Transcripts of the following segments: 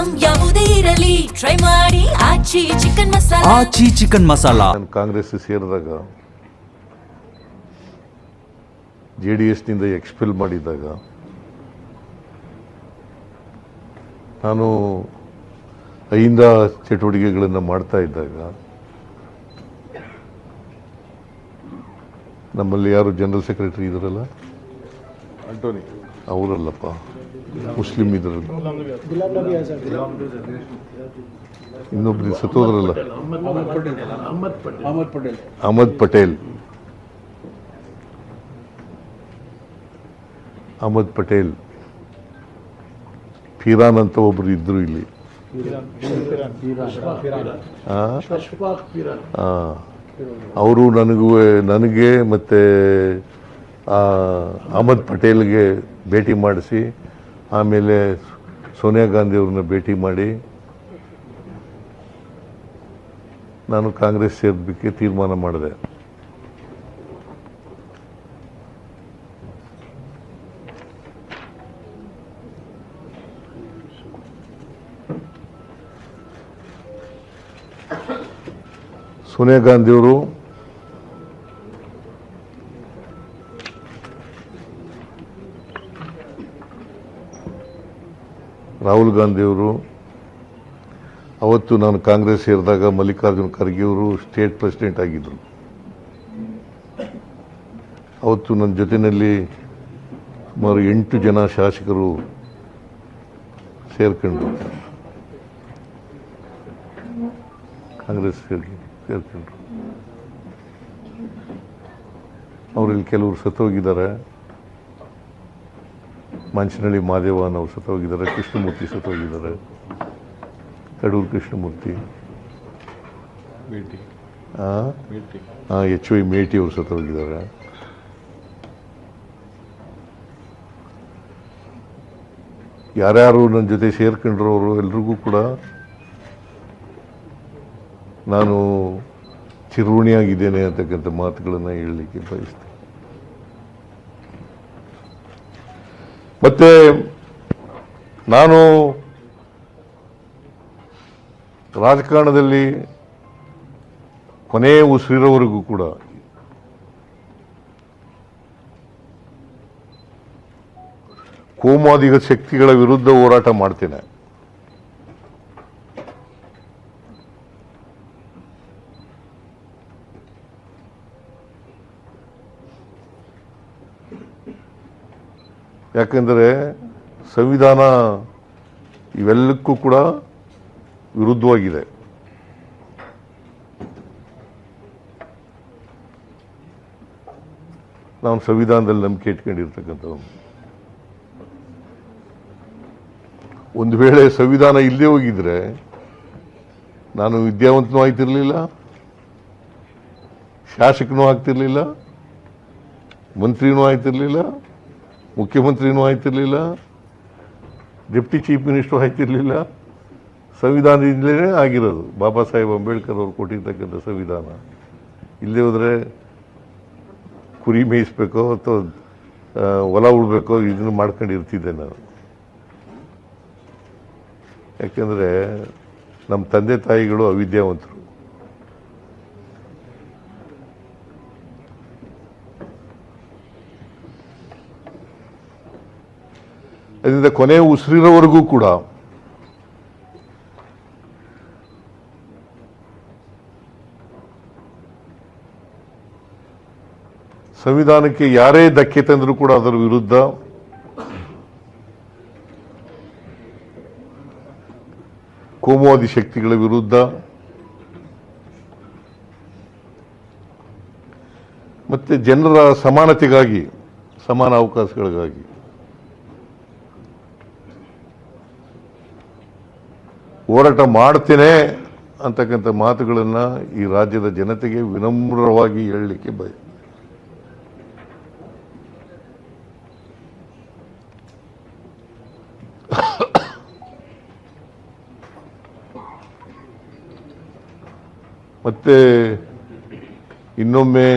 Item ಯಾವುದೇ ಇರಲಿ try ಮಾಡಿ ಆಚಿ ಚಿಕನ್ ಮಸಾಲಾ. ಆಚಿ ಚಿಕನ್ ಮಸಾಲಾ. ನಾನು ಕಾಂಗ್ರೆಸ್ ಸೇರಿದಾಗ JDSನಿಂದ ಎಕ್ಸ್ಪೆಲ್ ಮಾಡಿದಾಗ ನಾನು ಅಹಿಂದ ಚಟುವಟಿಕೆಗಳನ್ನು ಮಾಡ್ತಾ ಇದ್ದಾಗ ನಮ್ಮಲ್ಲಿ ಯಾರು ಜನರಲ್ ಸೆಕ್ರೆಟರಿ ಇದ್ರಲ್ಲ ಆಂಟೋನಿ ಅವರಲ್ಲಪ್ಪ ಮುಸ್ಲಿಂ ಇದ್ರಲ್ಲ ಇನ್ನೊಬ್ರು ಸತ್ತೋದ್ರಲ್ಲ ಅಹಮದ್ ಪಟೇಲ್ ಫಿರಾನ್ ಅಂತ ಒಬ್ರು ಇದ್ರು ಇಲ್ಲಿ ಅವರು ನನಗೆ ಮತ್ತೆ ಅಹಮದ್ ಪಟೇಲ್ಗೆ ಭೇಟಿ ಮಾಡಿಸಿ ಆಮೇಲೆ ಸೋನಿಯಾ ಗಾಂಧಿ ಅವ್ರನ್ನ ಭೇಟಿ ಮಾಡಿ ನಾನು ಕಾಂಗ್ರೆಸ್ ಸೇರೋದಕ್ಕೆ ತೀರ್ಮಾನ ಮಾಡಿದೆ. ಸೋನಿಯಾ ಗಾಂಧಿಯವರು ರಾಹುಲ್ ಗಾಂಧಿಯವರು ಅವತ್ತು ನಾನು ಕಾಂಗ್ರೆಸ್ ಸೇರಿದಾಗ ಮಲ್ಲಿಕಾರ್ಜುನ್ ಖರ್ಗೆ ಅವರು ಸ್ಟೇಟ್ ಪ್ರೆಸಿಡೆಂಟ್ ಆಗಿದ್ದರು. ಅವತ್ತು ನನ್ನ ಜೊತೆಯಲ್ಲಿ ಸುಮಾರು 8 ಜನ ಶಾಸಕರು ಸೇರ್ಕೊಂಡ್ರು, ಕಾಂಗ್ರೆಸ್ ಸೇರ್ಕೊಂಡ್ರು. ಅವರಲ್ಲಿ ಕೆಲವರು ಸತ್ತೋಗಿದ್ದಾರೆ. ಮಂಚನಹಳ್ಳಿ ಮಾದೇವನ್ ಅವರು ಸತ್ತೋಗಿದ್ದಾರೆ, ಕೃಷ್ಣಮೂರ್ತಿ ಸತ್ತೋಗಿದ್ದಾರೆ, ಕಡೂರು ಕೃಷ್ಣಮೂರ್ತಿ, HY ಮೇಟಿ ಅವರು ಸತ್ತೋಗಿದ್ದಾರೆ. ಯಾರ್ಯಾರು ನನ್ನ ಜೊತೆ ಸೇರ್ಕೊಂಡ್ರವರು ಎಲ್ರಿಗೂ ಕೂಡ ನಾನು ಚಿರುಣಿಯಾಗಿದ್ದೇನೆ ಅಂತಕ್ಕಂಥ ಮಾತುಗಳನ್ನು ಹೇಳಲಿಕ್ಕೆ ಬಯಸ್ತೇನೆ. ಮತ್ತೆ ನಾನು ರಾಜಕಾರಣದಲ್ಲಿ ಕೊನೆಯ ಉಸಿರಿರೋವರೆಗೂ ಕೂಡ ಕೋಮುವಾದಿ ಶಕ್ತಿಗಳ ವಿರುದ್ಧ ಹೋರಾಟ ಮಾಡ್ತೇನೆ. ಯಾಕೆಂದರೆ ಸಂವಿಧಾನ ಇವೆಲ್ಲಕ್ಕೂ ಕೂಡ ವಿರುದ್ಧವಾಗಿದೆ. ನಾನು ಸಂವಿಧಾನದಲ್ಲಿ ನಂಬಿಕೆ ಇಟ್ಕೊಂಡಿರ್ತಕ್ಕಂಥವ್ನು. ಒಂದು ವೇಳೆ ಸಂವಿಧಾನ ಇಲ್ಲದೆ ಹೋಗಿದ್ರೆ ನಾನು ವಿದ್ಯಾವಂತನೂ ಆಗ್ತಿರ್ಲಿಲ್ಲ, ಶಾಸಕನೂ ಆಗ್ತಿರ್ಲಿಲ್ಲ, ಮಂತ್ರಿನೂ ಆಗ್ತಿರ್ಲಿಲ್ಲ, ಮುಖ್ಯಮಂತ್ರಿನೂ ಆಯ್ತಿರ್ಲಿಲ್ಲ, ಡೆಪ್ಟಿ ಚೀಫ್ ಮಿನಿಸ್ಟರ್ ಆಯ್ತಿರ್ಲಿಲ್ಲ. ಸಂವಿಧಾನದಿಂದಲೇ ಆಗಿರೋದು. ಬಾಬಾ ಸಾಹೇಬ್ ಅಂಬೇಡ್ಕರ್ ಅವರು ಕೊಟ್ಟಿರ್ತಕ್ಕಂಥ ಸಂವಿಧಾನ. ಇಲ್ಲೇ ಹೋದರೆ ಕುರಿ ಮೇಯಿಸ್ಬೇಕೋ ಅಥವಾ ಹೊಲ ಉಳ್ಬೇಕೋ ಇದನ್ನು ಮಾಡ್ಕೊಂಡಿರ್ತಿದ್ದೆ ನಾನು. ಯಾಕೆಂದರೆ ನಮ್ಮ ತಂದೆ ತಾಯಿಗಳು ಅವಿದ್ಯಾವಂತರು. ಅದರಿಂದ ಕೊನೆ ಉಸಿರಿರೋವರೆಗೂ ಕೂಡ ಸಂವಿಧಾನಕ್ಕೆ ಯಾರೇ ಧಕ್ಕೆ ತಂದರೂ ಕೂಡ ಅದರ ವಿರುದ್ಧ ಕೋಮುವಾದಿ ಶಕ್ತಿಗಳ ವಿರುದ್ಧ ಮತ್ತೆ ಜನರ ಸಮಾನತೆಗಾಗಿ, ಸಮಾನ ಅವಕಾಶಗಳಿಗಾಗಿ ಹೋರಾಟ ಮಾಡ್ತೇನೆ ಅಂತಕ್ಕಂಥ ಮಾತುಗಳನ್ನು ಈ ರಾಜ್ಯದ ಜನತೆಗೆ ವಿನಮ್ರವಾಗಿ ಹೇಳಲಿಕ್ಕೆ ಮತ್ತೆ ಇನ್ನೊಮ್ಮೆ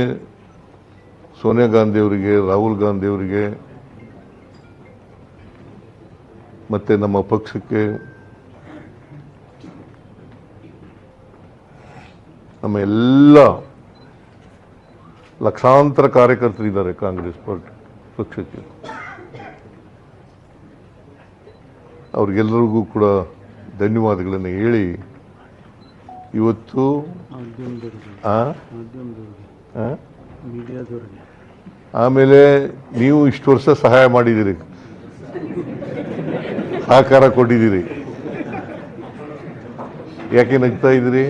ಸೋನಿಯಾ ಗಾಂಧಿ ಅವರಿಗೆ, ರಾಹುಲ್ ಗಾಂಧಿ ಅವರಿಗೆ ಮತ್ತೆ ನಮ್ಮ ಪಕ್ಷಕ್ಕೆ ನಮ್ಮ ಎಲ್ಲ ಲಕ್ಷಾಂತರ ಕಾರ್ಯಕರ್ತರಿದ್ದಾರೆ ಕಾಂಗ್ರೆಸ್ ಪಕ್ಷಕ್ಕೆ. ಅವ್ರಿಗೆಲ್ಲರಿಗೂ ಕೂಡ ಧನ್ಯವಾದಗಳನ್ನು ಹೇಳಿ ಇವತ್ತು ಆಮೇಲೆ ನೀವು ಇಷ್ಟು ವರ್ಷ ಸಹಾಯ ಮಾಡಿದ್ದೀರಿ, ಸಹಕಾರ ಕೊಟ್ಟಿದ್ದೀರಿ. ಯಾಕೆ ನಗ್ತಾ ಇದ್ದೀರಿ?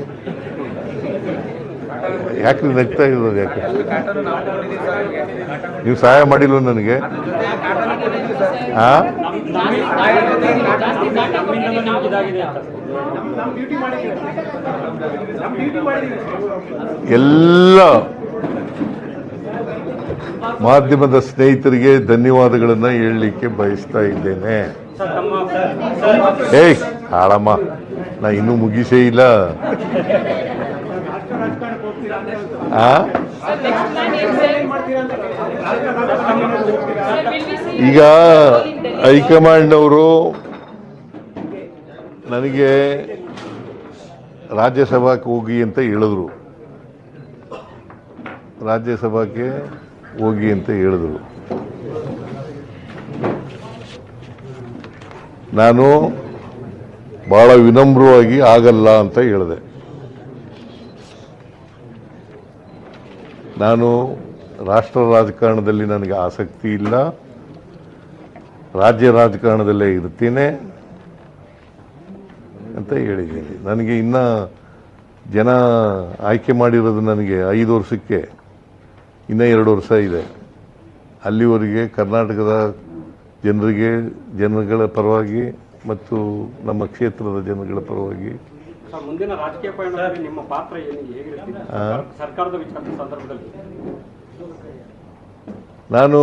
ಯಾಕೆ ನಗ್ತಾ ಇರೋದು? ಯಾಕೆ ನೀವು ಸಹಾಯ ಮಾಡಿಲ್ವ ನನಗೆ? ಎಲ್ಲ ಮಾಧ್ಯಮದ ಸ್ನೇಹಿತರಿಗೆ ಧನ್ಯವಾದಗಳನ್ನು ಹೇಳಲಿಕ್ಕೆ ಬಯಸ್ತಾ ಇದ್ದೇನೆ. ಏಯ್ ಹಾಳಮ್ಮ, ನಾ ಇನ್ನೂ ಮುಗಿಸೇ ಇಲ್ಲ. ಈಗ ಹೈಕಮಾಂಡ್ನವರು ನನಗೆ ರಾಜ್ಯಸಭಾಕ್ಕೆ ಹೋಗಿ ಅಂತ ಹೇಳಿದ್ರು. ರಾಜ್ಯಸಭಾಕ್ಕೆ ಹೋಗಿ ಅಂತ ಹೇಳಿದ್ರು. ನಾನು ಬಹಳ ವಿನಮ್ರವಾಗಿ ಆಗಲ್ಲ ಅಂತ ಹೇಳಿದೆ. ನಾನು ರಾಷ್ಟ್ರ ರಾಜಕಾರಣದಲ್ಲಿ ನನಗೆ ಆಸಕ್ತಿ ಇಲ್ಲ, ರಾಜ್ಯ ರಾಜಕಾರಣದಲ್ಲೇ ಇರ್ತೀನಿ ಅಂತ ಹೇಳಿದ್ದೀನಿ. ನನಗೆ ಇನ್ನು ಜನ ಆಯ್ಕೆ ಮಾಡಿರೋದು ನನಗೆ 5 ವರ್ಷಕ್ಕೆ, ಇನ್ನೂ 2 ವರ್ಷ ಇದೆ. ಅಲ್ಲಿವರೆಗೆ ಕರ್ನಾಟಕದ ಜನಗಳ ಪರವಾಗಿ ಮತ್ತು ನಮ್ಮ ಕ್ಷೇತ್ರದ ಜನಗಳ ಪರವಾಗಿ ಮುಂದಿನ ರಾಜಕೀಯ ಪಯಣದಲ್ಲಿ ನಿಮ್ಮ ಪಾತ್ರ ಹೇಗಿರುತ್ತೆ ಸರ್ಕಾರದ ವಿಚಾರದ ಸಂದರ್ಭದಲ್ಲಿ? ನಾನು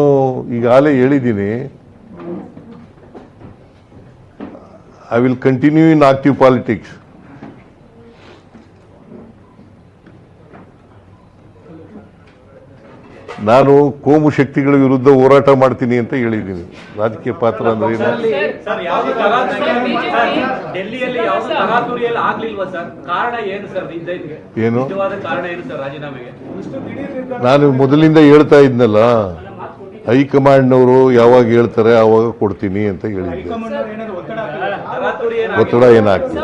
ಈಗಾಗಲೇ ಹೇಳಿದ್ದೀನಿ, I will continue in active politics. ನಾನು ಕೋಮು ಶಕ್ತಿಗಳ ವಿರುದ್ಧ ಹೋರಾಟ ಮಾಡ್ತೀನಿ ಅಂತ ಹೇಳಿದ್ದೀನಿ. ರಾಜಕೀಯ ಪಾತ್ರ ಅಂದ್ರೆ ಡೆಲ್ಲಿಯಲ್ಲಿ ಯಾವ ತರಾತುರಿಯಲ್ಲಿ ಆಗ್ಲಿಲ್ವಾ ಸರ್? ಕಾರಣ ಏನು ಸರ್? ಏನು ನಿಜವಾದ ಕಾರಣ ಏನು ಸರ್ ರಾಜೀನಾಮೆಗೆ? ನಾನು ಮೊದಲಿಂದ ಹೇಳ್ತಾ ಇದ್ನಲ್ಲ, ಹೈಕಮಾಂಡ್ನವರು ಯಾವಾಗ ಹೇಳ್ತಾರೆ ಆವಾಗ ಕೊಡ್ತೀನಿ ಅಂತ ಹೇಳಿದ್ದೆ. ಒತ್ತಡ ಏನಾಗ್ತದೆ?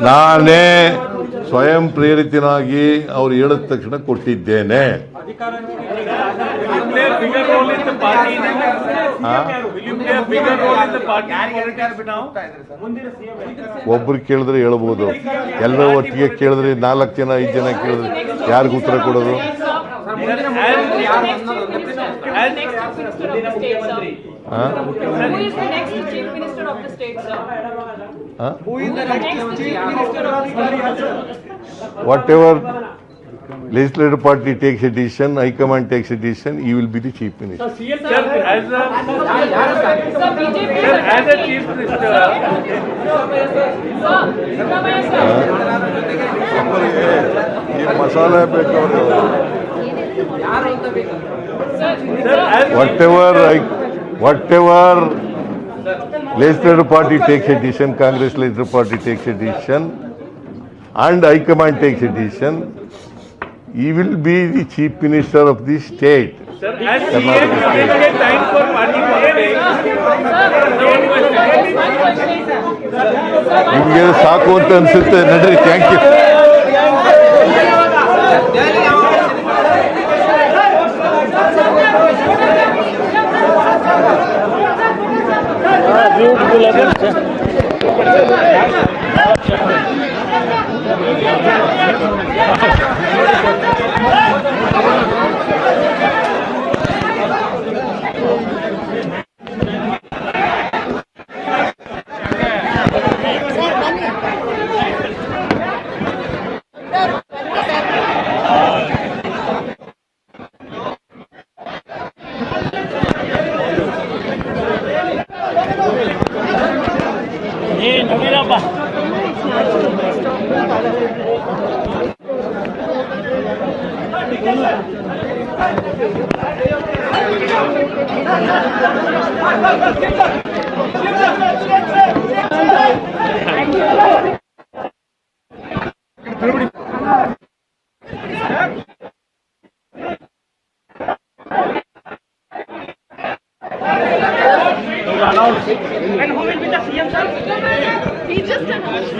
ನಾನೇ ಸ್ವಯಂ ಪ್ರೇರಿತನಾಗಿ ಅವ್ರು ಹೇಳಿದ ತಕ್ಷಣ ಕೊಟ್ಟಿದ್ದೇನೆ. ಒಬ್ರು ಕೇಳಿದ್ರೆ ಹೇಳ್ಬೋದು, ಎಲ್ಲರೂ ಒಟ್ಟಿಗೆ ಕೇಳಿದ್ರೆ 4 ಜನ 5 ಜನ ಕೇಳಿದ್ರೆ ಯಾರಿಗೂ ಉತ್ತರ ಕೊಡೋದು? Whatever legislative party takes a decision, High Command takes a decision, he will be the Chief Minister. As a Chief Minister, ಮಸಾಲೆ ಬೇಕು. Whatever legislative party takes a decision, Congress legislative party takes a decision, and High Command takes a decision, he will be the Chief Minister of the state. sir, as CM didn't get time for party politics. ನಿಮಗೆ ಸಾಕು ಅಂತ ಅನ್ಸುತ್ತೆ. ನಡ್ರಿ, thank you. And who will be the CM, sir? He just announced.